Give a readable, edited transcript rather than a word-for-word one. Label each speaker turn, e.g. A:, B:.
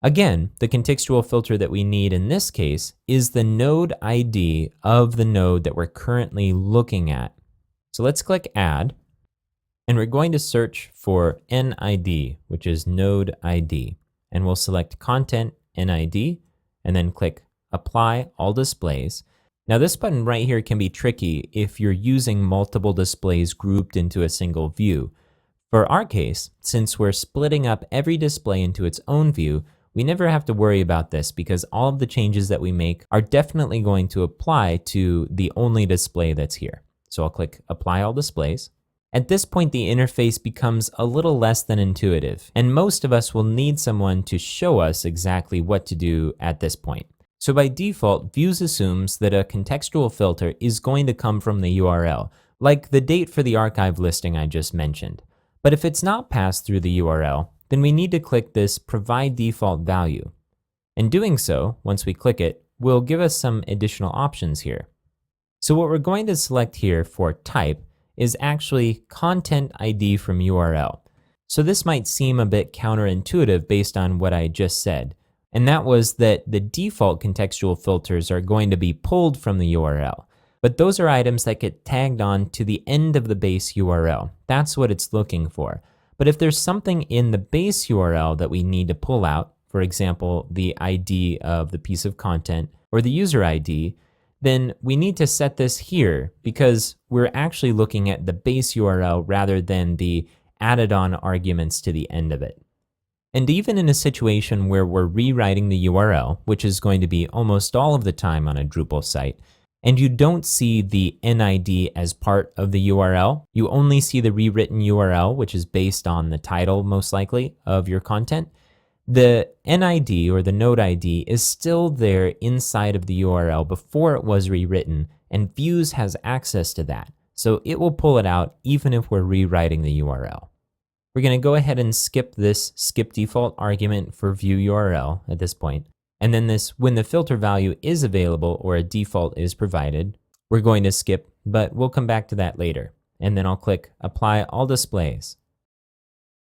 A: Again, the contextual filter that we need in this case is the node ID of the node that we're currently looking at. So let's click Add, and we're going to search for NID, which is node ID. And we'll select Content NID, and then click Apply All Displays. Now this button right here can be tricky if you're using multiple displays grouped into a single view. For our case, since we're splitting up every display into its own view, we never have to worry about this because all of the changes that we make are definitely going to apply to the only display that's here. So I'll click Apply All Displays. At this point, the interface becomes a little less than intuitive, and most of us will need someone to show us exactly what to do at this point. So by default, Views assumes that a contextual filter is going to come from the URL, like the date for the archive listing I just mentioned. But if it's not passed through the URL, then we need to click this Provide Default Value. And doing so, once we click it, will give us some additional options here. So what we're going to select here for type is actually Content ID from URL. So this might seem a bit counterintuitive based on what I just said. And that was that the default contextual filters are going to be pulled from the URL. But those are items that get tagged on to the end of the base URL. That's what it's looking for. But if there's something in the base URL that we need to pull out, for example, the ID of the piece of content or the user ID, then we need to set this here because we're actually looking at the base URL rather than the added on arguments to the end of it. And even in a situation where we're rewriting the URL, which is going to be almost all of the time on a Drupal site, and you don't see the NID as part of the URL, you only see the rewritten URL, which is based on the title, most likely, of your content, the NID or the node ID is still there inside of the URL before it was rewritten, and Views has access to that. So it will pull it out even if we're rewriting the URL. We're going to go ahead and skip this skip default argument for view URL at this point. And then this, when the filter value is available or a default is provided, we're going to skip, but we'll come back to that later. And then I'll click Apply All Displays.